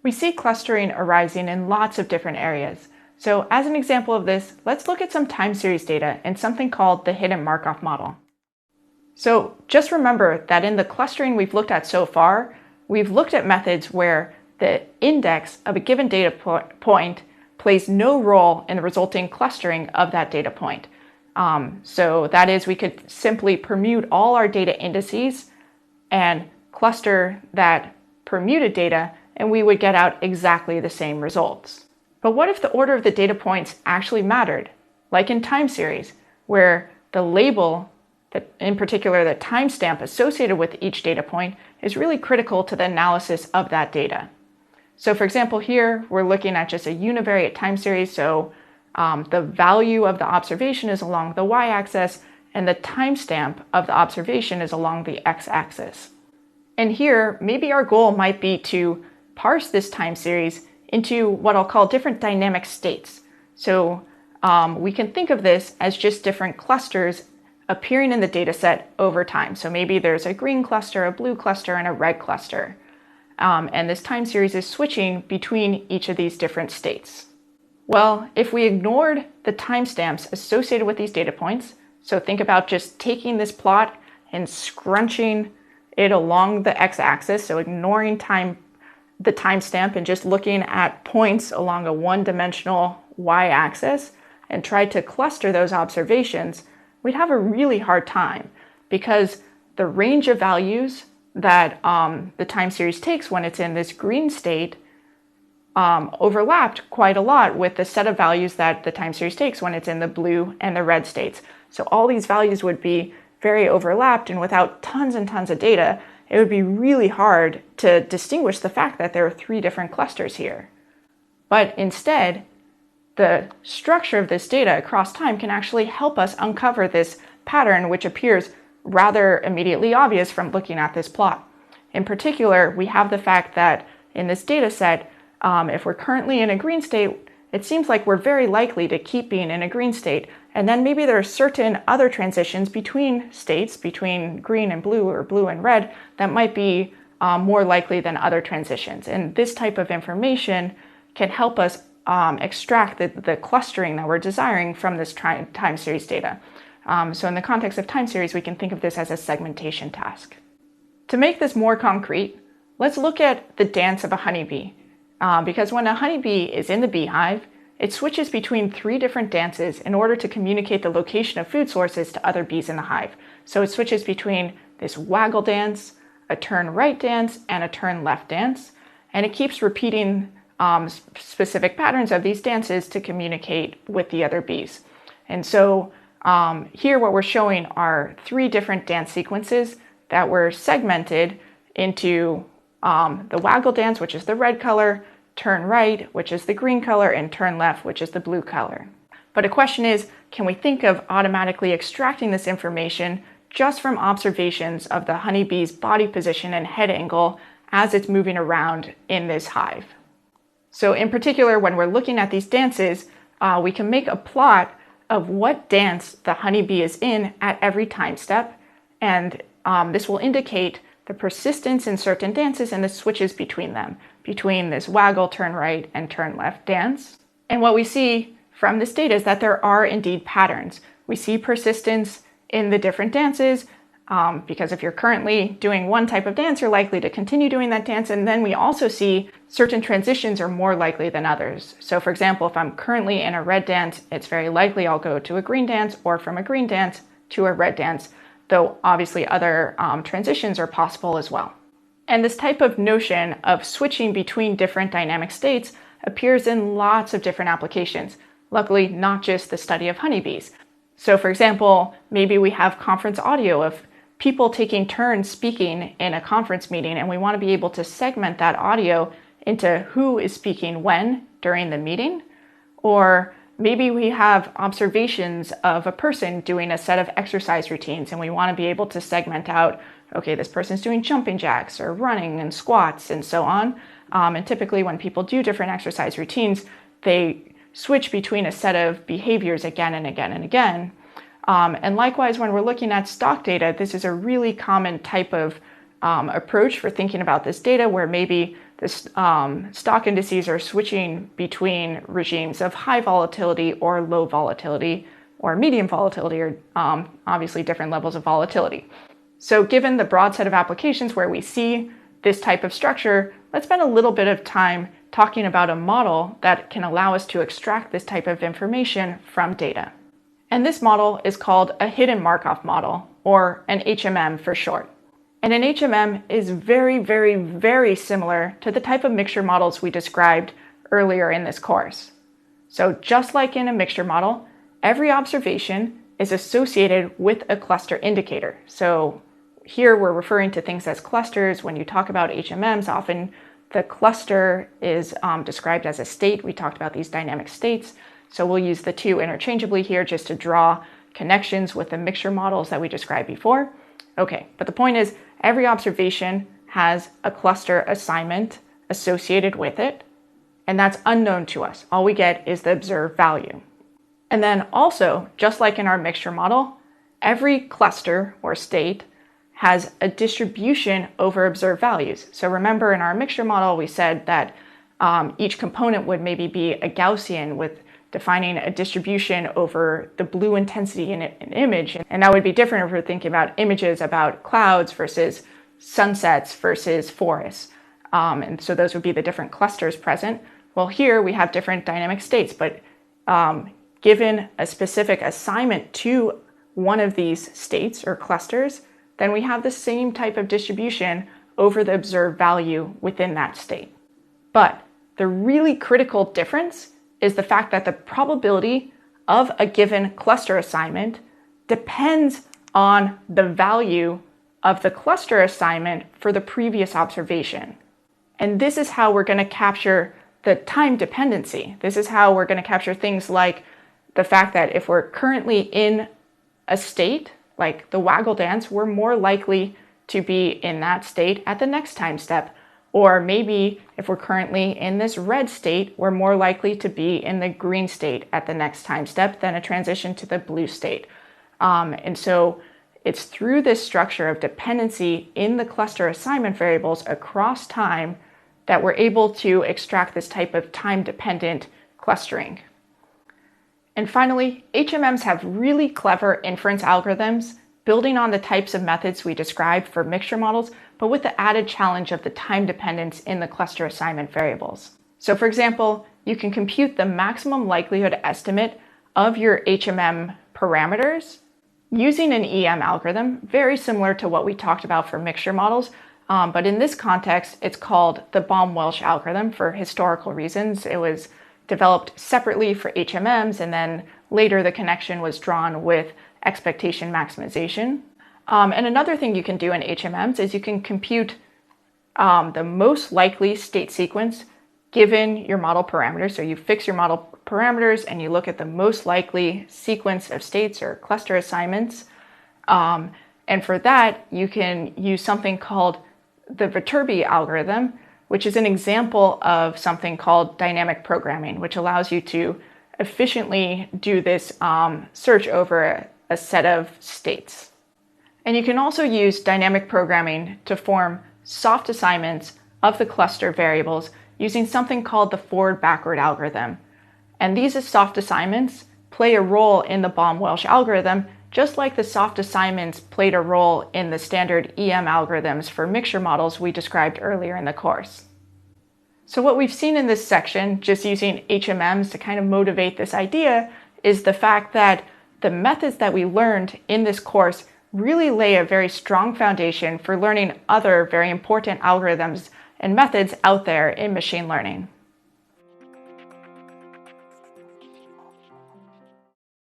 We see clustering arising in lots of different areas. So as an example of this, let's look at some time series data in something called the hidden Markov model. So just remember that in the clustering we've looked at so far, we've looked at methods where the index of a given data point plays no role in the resulting clustering of that data point. So that is, we could simply permute all our data indices and cluster that permuted data, and we would get out exactly the same results. But what if the order of the data points actually mattered? Like in time series, where the label, in particular the timestamp associated with each data point, is really critical to the analysis of that data. So for example, here we're looking at just a univariate time series, so the value of the observation is along the y-axis, and the timestamp of the observation is along the x-axis. And here, maybe our goal might be to parse this time series into what I'll call different dynamic states. So we can think of this as just different clusters appearing in the data set over time. So maybe there's a green cluster, a blue cluster, and a red cluster. And this time series is switching between each of these different states. Well, if we ignored the timestamps associated with these data points, so think about just taking this plot and scrunching it along the x-axis, so ignoring the timestamp and just looking at points along a one-dimensional y-axis and try to cluster those observations, we'd have a really hard time because the range of values that the time series takes when it's in this green state overlapped quite a lot with the set of values that the time series takes when it's in the blue and the red states. So all these values would be very overlapped, and without tons and tons of data, it would be really hard to distinguish the fact that there are three different clusters here. But instead, the structure of this data across time can actually help us uncover this pattern, which appears rather immediately obvious from looking at this plot. In particular, we have the fact that in this data set, if we're currently in a green state, it seems like we're very likely to keep being in a green state. And then maybe there are certain other transitions between states, between green and blue or blue and red, that might be more likely than other transitions. And this type of information can help us extract the clustering that we're desiring from this time series data. So in the context of time series, we can think of this as a segmentation task. To make this more concrete, let's look at the dance of a honeybee. Because when a honeybee is in the beehive, it switches between three different dances in order to communicate the location of food sources to other bees in the hive. So it switches between this waggle dance, a turn right dance, and a turn left dance. And it keeps repeating specific patterns of these dances to communicate with the other bees. And so here what we're showing are three different dance sequences that were segmented into the waggle dance, which is the red color, turn right, which is the green color, and turn left, which is the blue color. But the question is, can we think of automatically extracting this information just from observations of the honeybee's body position and head angle as it's moving around in this hive? So in particular, when we're looking at these dances, we can make a plot of what dance the honeybee is in at every time step, and this will indicate the persistence in certain dances and the switches between them, between this waggle, turn right, and turn left dance. And what we see from this data is that there are indeed patterns. We see persistence in the different dances, because if you're currently doing one type of dance, you're likely to continue doing that dance. And then we also see certain transitions are more likely than others. So for example, if I'm currently in a red dance, it's very likely I'll go to a green dance, or from a green dance to a red dance, though obviously other transitions are possible as well. And this type of notion of switching between different dynamic states appears in lots of different applications. Luckily, not just the study of honeybees. So for example, maybe we have conference audio of people taking turns speaking in a conference meeting, and we want to be able to segment that audio into who is speaking when during the meeting. Or maybe we have observations of a person doing a set of exercise routines, and we want to be able to segment out, okay, this person's doing jumping jacks or running and squats and so on. And typically when people do different exercise routines, they switch between a set of behaviors again and again and again. And likewise, when we're looking at stock data, this is a really common type of approach for thinking about this data, where maybe the stock indices are switching between regimes of high volatility or low volatility or medium volatility, or obviously different levels of volatility. So given the broad set of applications where we see this type of structure, let's spend a little bit of time talking about a model that can allow us to extract this type of information from data. And this model is called a hidden Markov model, or an HMM for short. And an HMM is very, very, very similar to the type of mixture models we described earlier in this course. So just like in a mixture model, every observation is associated with a cluster indicator. So here we're referring to things as clusters. When you talk about HMMs, often the cluster is described as a state. We talked about these dynamic states. So we'll use the two interchangeably here just to draw connections with the mixture models that we described before. Okay, but the point is, every observation has a cluster assignment associated with it, and that's unknown to us. All we get is the observed value. And then also, just like in our mixture model, every cluster or state has a distribution over observed values. So remember, in our mixture model, we said that each component would maybe be a Gaussian with defining a distribution over the blue intensity in an image. And that would be different if we're thinking about images about clouds versus sunsets versus forests. And so those would be the different clusters present. Well, here we have different dynamic states, but given a specific assignment to one of these states or clusters, then we have the same type of distribution over the observed value within that state. But the really critical difference is the fact that the probability of a given cluster assignment depends on the value of the cluster assignment for the previous observation. And this is how we're going to capture the time dependency. This is how we're going to capture things like the fact that if we're currently in a state, like the waggle dance, we're more likely to be in that state at the next time step. Or maybe if we're currently in this red state, we're more likely to be in the green state at the next time step than a transition to the blue state. And so it's through this structure of dependency in the cluster assignment variables across time that we're able to extract this type of time-dependent clustering. And finally, HMMs have really clever inference algorithms building on the types of methods we described for mixture models, but with the added challenge of the time dependence in the cluster assignment variables. So for example, you can compute the maximum likelihood estimate of your HMM parameters using an EM algorithm, very similar to what we talked about for mixture models, but in this context, it's called the Baum-Welsh algorithm for historical reasons. It was developed separately for HMMs, and then later the connection was drawn with expectation maximization. And another thing you can do in HMMs is you can compute the most likely state sequence given your model parameters. So you fix your model parameters and you look at the most likely sequence of states or cluster assignments. And for that, you can use something called the Viterbi algorithm, which is an example of something called dynamic programming, which allows you to efficiently do this search over a set of states. And you can also use dynamic programming to form soft assignments of the cluster variables using something called the forward-backward algorithm. And these soft assignments play a role in the Baum-Welsh algorithm, just like the soft assignments played a role in the standard EM algorithms for mixture models we described earlier in the course. So what we've seen in this section, just using HMMs to kind of motivate this idea, is the fact that the methods that we learned in this course really lay a very strong foundation for learning other very important algorithms and methods out there in machine learning.